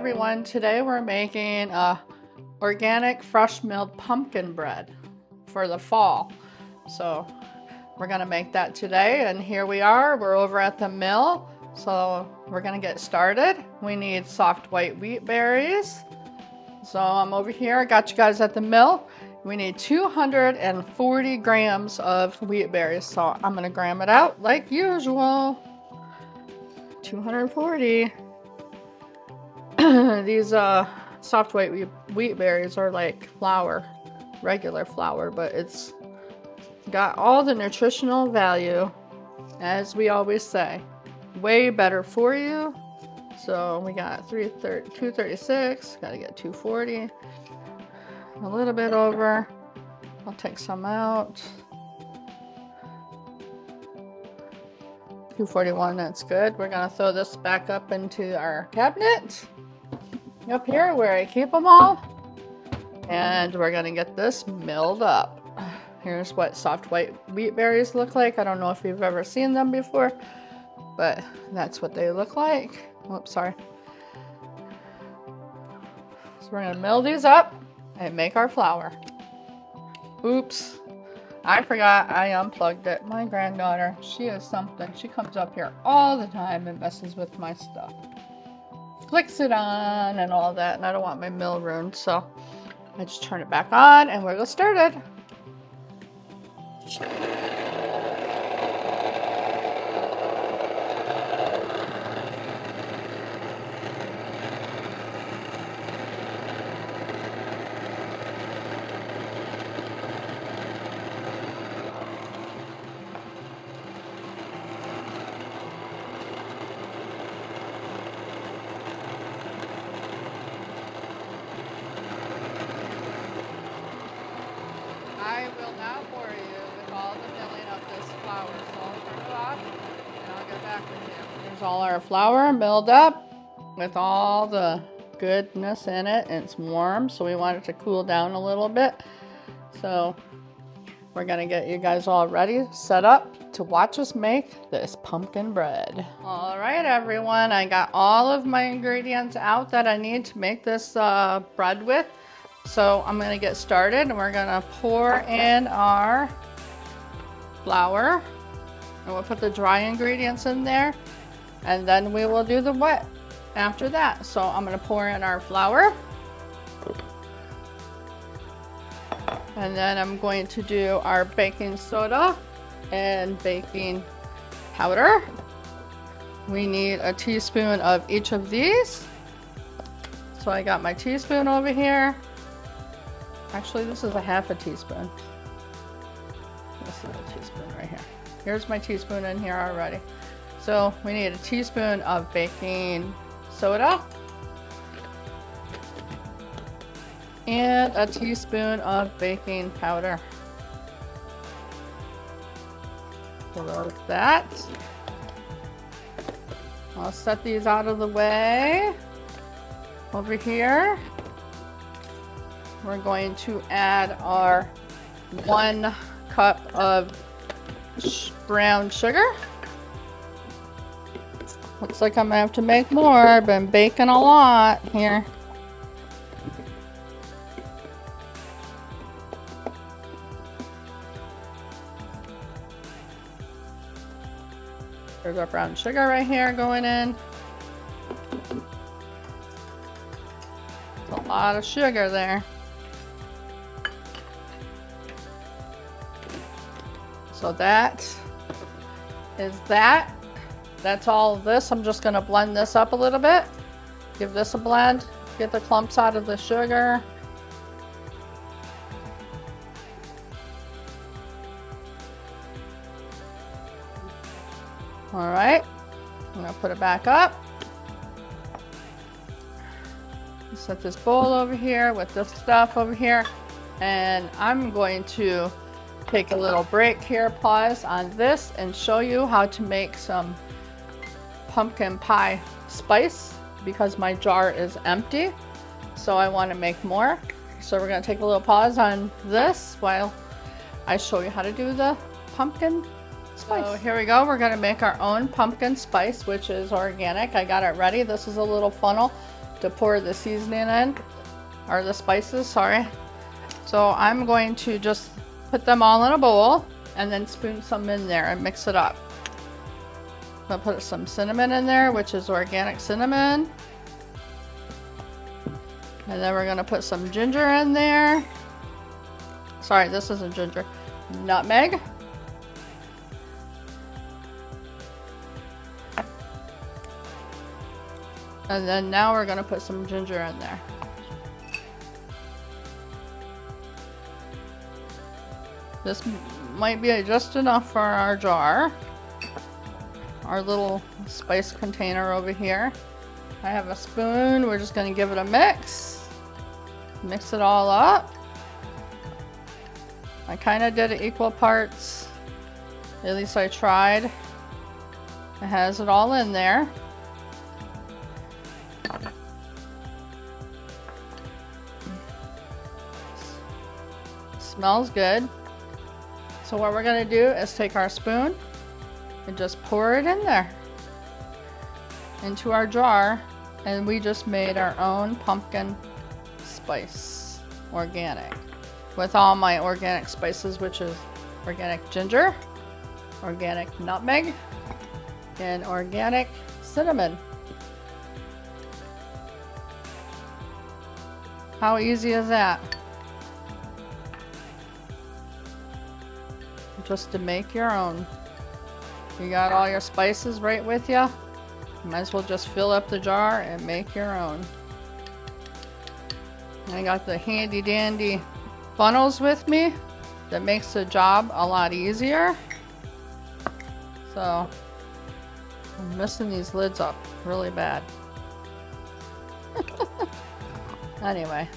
everyone, today we're making organic fresh milled pumpkin bread for the fall. So we're gonna make that today, and here we are, we're over at the mill. So we're gonna get started. We need soft white wheat berries. So I'm over here, I got you guys at the mill. We need 240 grams of wheat berries. So I'm gonna gram it out like usual. 240. These soft white wheat berries are like flour, regular flour, but it's got all the nutritional value, as we always say, way better for you. So we got 236, gotta get 240, a little bit over. I'll take some out. 241, that's good. We're gonna throw this back up into our cabinet up here where I keep them all, and we're gonna get this milled up. Here's what soft white wheat berries look like. I don't know if you've ever seen them before, but that's what they look like. Oops, sorry. So we're gonna mill these up and make our flour. Oops, I forgot I unplugged it. My granddaughter, she is something. She comes up here all the time and messes with my stuff. Flicks it on and all that, and I don't want my mill ruined, so I just turn it back on and we're gonna get started. I will now bore you with all the milling of this flour, so I'll turn it off and I'll get back with you. Here's all our flour milled up with all the goodness in it. It's warm, so we want it to cool down a little bit. So we're gonna get you guys all ready, set up to watch us make this pumpkin bread. All right, everyone, I got all of my ingredients out that I need to make this bread with. So I'm gonna get started, and we're gonna pour in our flour, and we'll put the dry ingredients in there, and then we will do the wet after that. So I'm gonna pour in our flour, and then I'm going to do our baking soda and baking powder. We need a teaspoon of each of these. So I got my teaspoon over here. Actually, this is a half a teaspoon. This is a teaspoon right here. Here's my teaspoon in here already. So we need a teaspoon of baking soda and a teaspoon of baking powder. Like that. I'll set these out of the way. Over here, we're going to add our 1 cup of brown sugar. Looks like I'm gonna have to make more. I've been baking a lot here. There's our brown sugar right here going in. There's a lot of sugar there. So that is that. That's all of this. I'm just gonna blend this up a little bit. Give this a blend. Get the clumps out of the sugar. All right, I'm gonna put it back up. Set this bowl over here with this stuff over here, and I'm going to take a little break here, pause on this, and show you how to make some pumpkin pie spice, because my jar is empty, so I want to make more. So we're going to take a little pause on this while I show you how to do the pumpkin spice. So here we go. We're going to make our own pumpkin spice, which is organic. I got it ready. This is a little funnel to pour the seasoning in, or the spices, sorry. So I'm going to just put them all in a bowl and then spoon some in there and mix it up. I'm gonna put some cinnamon in there, which is organic cinnamon. And then we're gonna put some ginger in there. Sorry, this isn't ginger. Nutmeg. And then now we're gonna put some ginger in there. This might be just enough for our jar. Our little spice container over here. I have a spoon. We're just gonna give it a mix. Mix it all up. I kind of did it equal parts. At least I tried. It has it all in there. Smells good. So what we're gonna do is take our spoon and just pour it in there into our jar, and we just made our own pumpkin spice, organic, with all my organic spices, which is organic ginger, organic nutmeg, and organic cinnamon. How easy is that? Just to make your own. You got all your spices right with you. Might as well just fill up the jar and make your own. And I got the handy dandy funnels with me. That makes the job a lot easier. So I'm messing these lids up really bad. Anyway,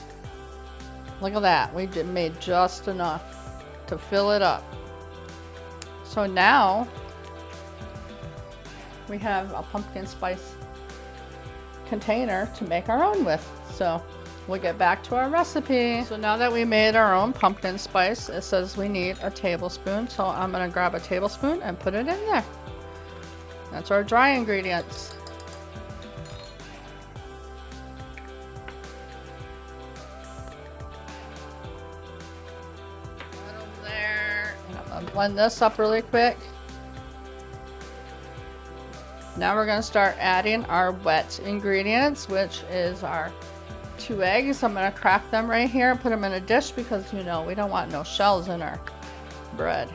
look at that. We made just enough to fill it up. So now we have a pumpkin spice container to make our own with. So we'll get back to our recipe. So now that we made our own pumpkin spice, it says we need a tablespoon. So I'm gonna grab a tablespoon and put it in there. That's our dry ingredients. Put them there. And I'm gonna blend this up really quick. Now we're going to start adding our wet ingredients, which is our 2 eggs. I'm going to crack them right here and put them in a dish because, you know, we don't want no shells in our bread.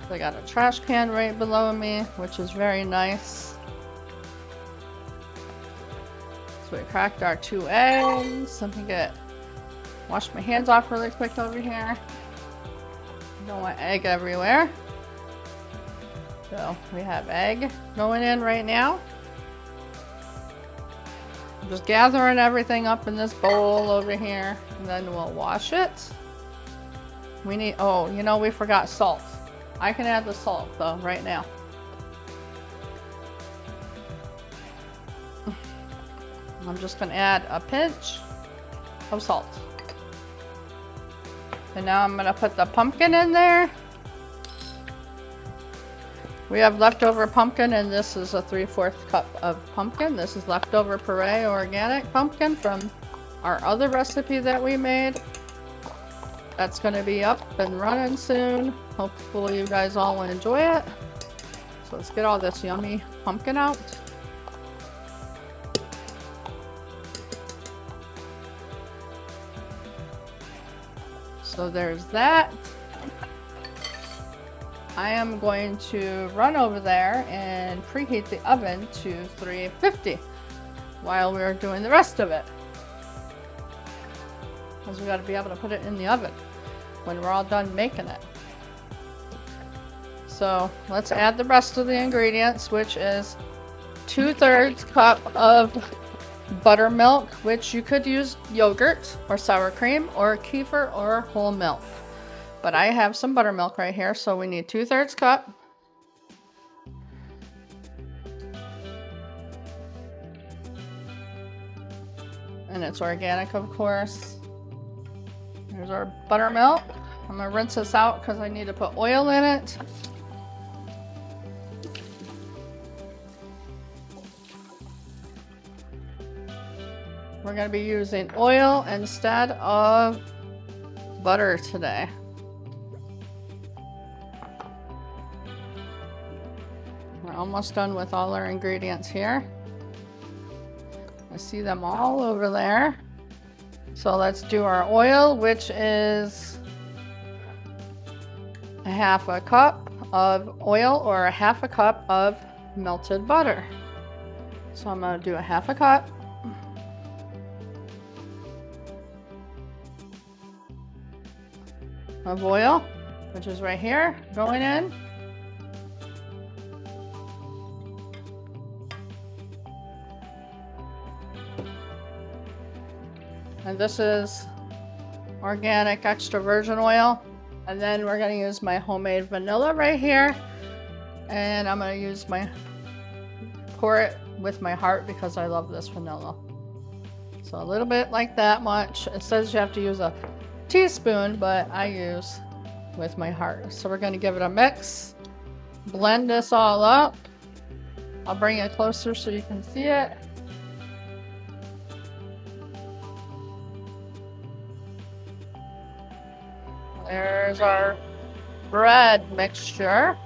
So I got a trash can right below me, which is very nice. So we cracked our 2 eggs. Let me wash my hands off really quick over here. Don't want egg everywhere. So we have egg going in right now. I'm just gathering everything up in this bowl over here, and then we'll wash it. We need, oh, you know, we forgot salt. I can add the salt though right now. I'm just gonna add a pinch of salt. And now I'm gonna put the pumpkin in there. We have leftover pumpkin, and this is a 3/4 cup of pumpkin. This is leftover puree organic pumpkin from our other recipe that we made. That's gonna be up and running soon. Hopefully you guys all will enjoy it. So let's get all this yummy pumpkin out. So there's that. I am going to run over there and preheat the oven to 350 while we're doing the rest of it. Because we got to be able to put it in the oven when we're all done making it. So let's add the rest of the ingredients, which is 2/3 cup of buttermilk, which you could use yogurt or sour cream or kefir or whole milk. But I have some buttermilk right here, so we need 2/3 cup. And it's organic, of course. There's our buttermilk. I'm gonna rinse this out because I need to put oil in it. we're going to be using oil instead of butter today. We're almost done with all our ingredients here. I see them all over there. So let's do our oil, which is a half a cup of oil or a half a cup of melted butter. So I'm going to do a half a cup. Of oil, which is right here, going in. And this is organic extra virgin oil. And then we're going to use my homemade vanilla right here. And I'm going to pour it with my heart because I love this vanilla. So a little bit like that much. It says you have to use a teaspoon, but I use with my heart. So we're going to give it a mix. Blend this all up. I'll bring it closer so you can see it. There's our bread mixture.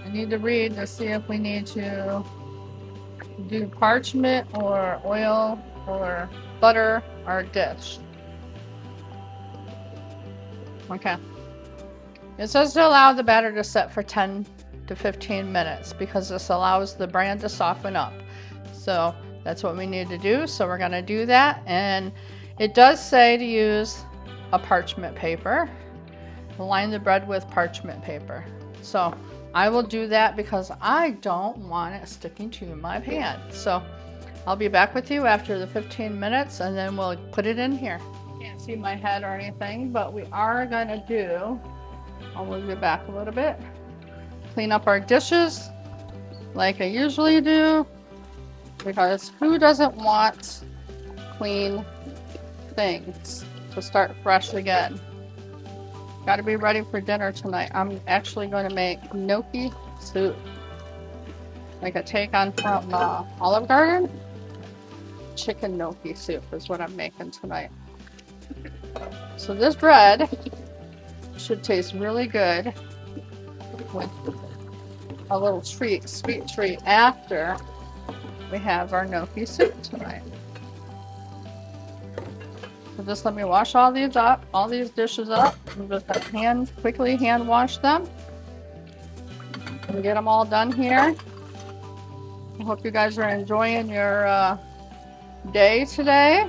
I need to read to see if we need to do parchment or oil or butter our dish. Okay. It says to allow the batter to set for 10 to 15 minutes because this allows the bran to soften up. So that's what we need to do. So we're going to do that. And it does say to use a parchment paper. Line the bread with parchment paper. So I will do that because I don't want it sticking to my pan. So I'll be back with you after the 15 minutes and then we'll put it in here. Can't see my head or anything, but we are going to do, I'll move it back a little bit, clean up our dishes like I usually do, because who doesn't want clean things to start fresh again? Got to be ready for dinner tonight. I'm actually going to make gnocchi soup, like a take on from Olive Garden. Chicken gnocchi soup is what I'm making tonight. So this bread should taste really good with a little treat, sweet treat after we have our gnocchi soup tonight. So just let me wash all these up, all these dishes up. I'm just gonna quickly hand wash them and get them all done here. I hope you guys are enjoying your day today.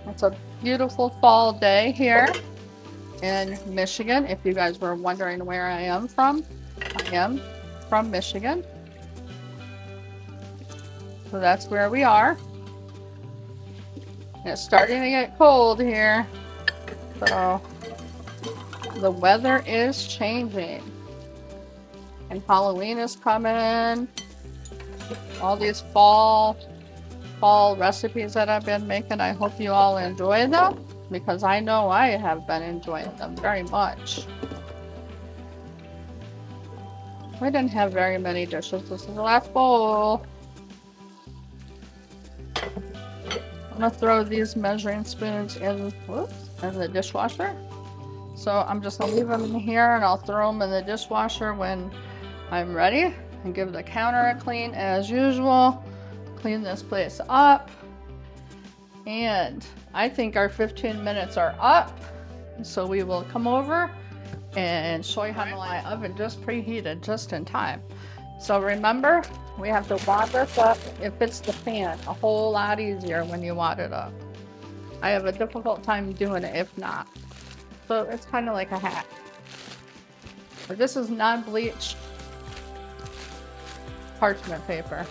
It's a beautiful fall day here in Michigan. If you guys were wondering where I am from Michigan. So that's where we are. It's starting to get cold here, so the weather is changing, and Halloween is coming. All these fall recipes that I've been making, I hope you all enjoy them, because I know I have been enjoying them very much. We didn't have very many dishes. This is the last bowl. I'm gonna throw these measuring spoons in the dishwasher. So I'm just gonna leave them in here and I'll throw them in the dishwasher when I'm ready, and give the counter a clean as usual. Clean this place up. And I think our 15 minutes are up. So we will come over and show you how my oven just preheated just in time. So remember, we have to wad this up. It fits the pan a whole lot easier when you wad it up. I have a difficult time doing it if not. So it's kind of like a hack. But this is non-bleached parchment paper,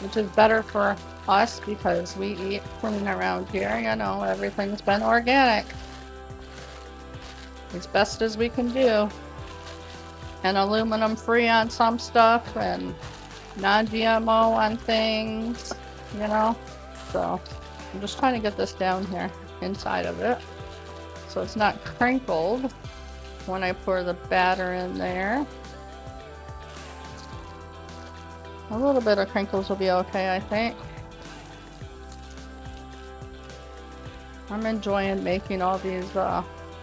which is better for us because we eat clean around here. You know, everything's been organic. As best as we can do. And aluminum free on some stuff and non-GMO on things, you know. So I'm just trying to get this down here inside of it so it's not crinkled. when I pour the batter in there. A little bit of crinkles will be okay, I think. I'm enjoying making all these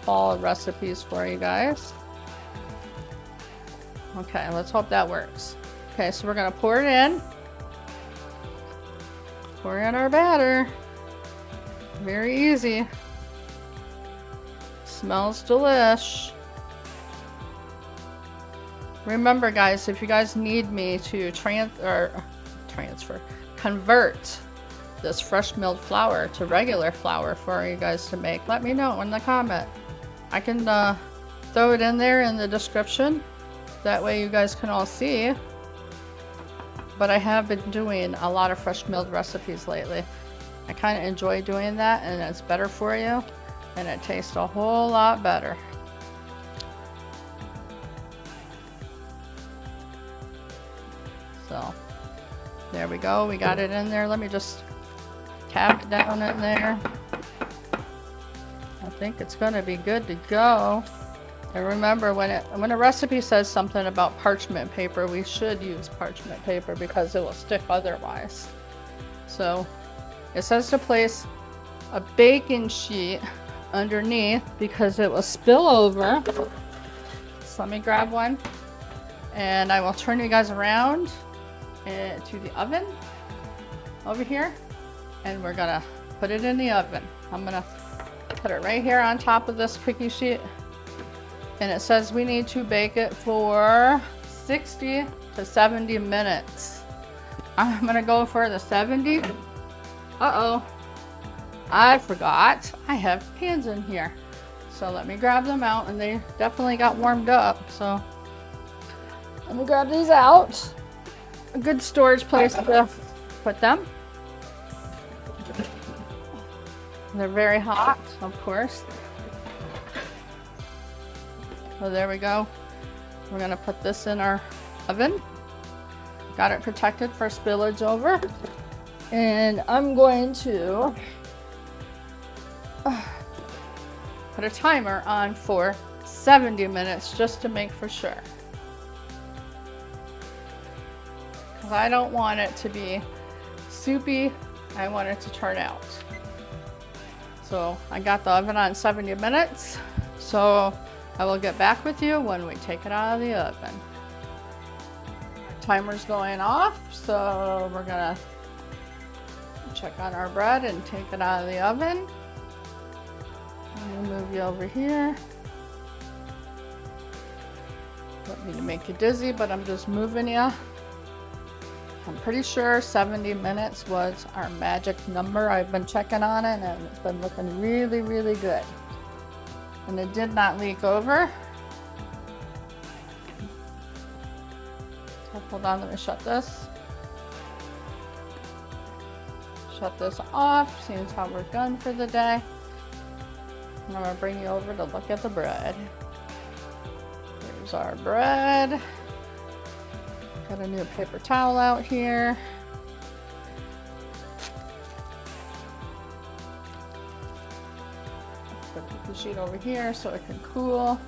fall recipes for you guys. Okay, let's hope that works. Okay, so we're gonna pour it in. Pour in our batter. Very easy. Smells delish. Remember guys, if you guys need me to convert this fresh milled flour to regular flour for you guys to make, let me know in the comment. I can throw it in there in the description. That way you guys can all see. But I have been doing a lot of fresh milled recipes lately. I kind of enjoy doing that, and it's better for you, and it tastes a whole lot better. So there we go, we got it in there. Let me just tap it down in there. I think it's going to be good to go. And remember, when a recipe says something about parchment paper, we should use parchment paper because it will stick otherwise. So it says to place a baking sheet underneath because it will spill over. So let me grab one, and I will turn you guys around to the oven over here, and we're gonna put it in the oven. I'm gonna put it right here on top of this cookie sheet, and it says we need to bake it for 60 to 70 minutes. I'm gonna go for the 70. Uh-oh, I forgot I have pans in here, so let me grab them out, and they definitely got warmed up, so let me grab these out. A good storage place to put them. They're very hot, of course. So there we go. We're gonna put this in our oven. Got it protected for spillage over. And I'm going to put a timer on for 70 minutes just to make for sure. Because I don't want it to be soupy, I want it to turn out. So I got the oven on 70 minutes, so I will get back with you when we take it out of the oven. Timer's going off, so we're gonna check on our bread and take it out of the oven. Let me move you over here. Don't mean to make you dizzy, but I'm just moving you. I'm pretty sure 70 minutes was our magic number. I've been checking on it, and it's been looking really, really good. And it did not leak over. So hold on, let me shut this. Shut this off, seeing how we're done for the day. And I'm gonna bring you over to look at the bread. Here's our bread. Got a new paper towel out here. Put the sheet over here so it can cool.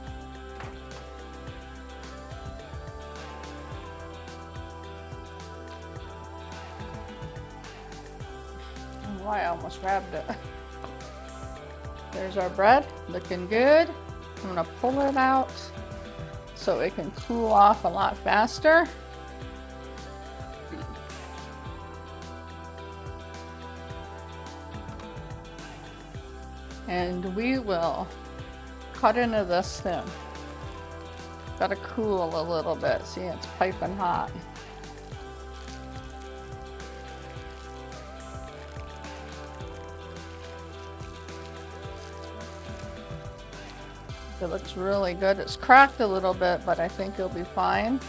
Oh, I almost grabbed it. There's our bread, looking good. I'm gonna pull it out so it can cool off a lot faster. And we will cut into this soon. Gotta cool a little bit. See, it's piping hot. It looks really good. It's cracked a little bit, but I think it'll be fine.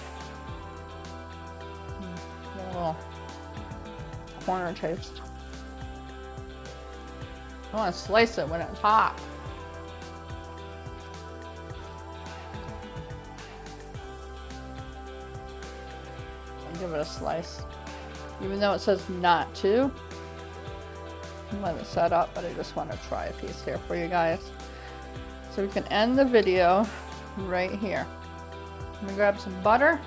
A little corner taste. I want to slice it when it's hot. I'll give it a slice. Even though it says not to. I'm letting it set up, but I just want to try a piece here for you guys. So we can end the video right here. I'm gonna grab some butter.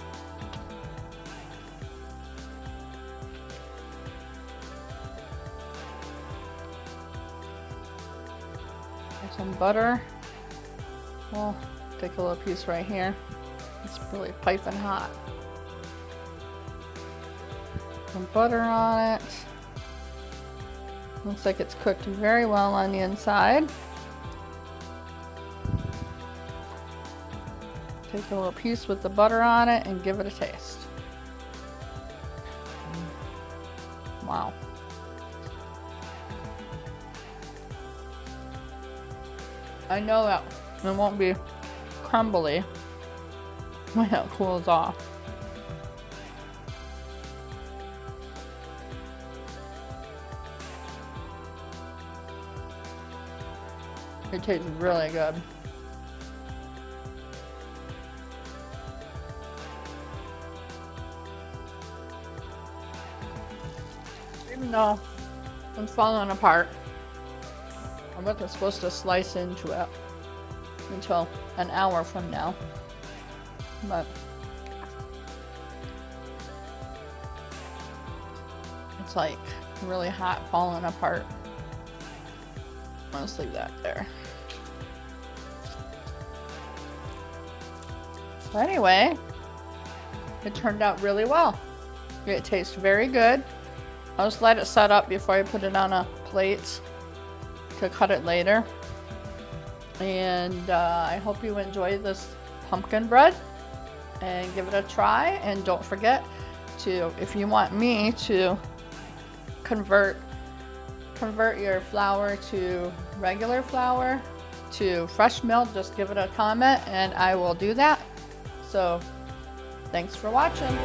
There's some butter. Well, take a little piece right here. It's really piping hot. Some butter on it. Looks like it's cooked very well on the inside. Take a little piece with the butter on it and give it a taste. Wow. I know that it won't be crumbly when it cools off. It tastes really good. Even though it's falling apart, I wasn't supposed to slice into it until an hour from now. But it's like really hot, falling apart. I'll just leave that there. So anyway, it turned out really well. It tastes very good. I'll just let it set up before I put it on a plate to cut it later. And I hope you enjoy this pumpkin bread and give it a try. And don't forget to, if you want me to convert your flour to regular flour to fresh milk, just give it a comment and I will do that. So thanks for watching.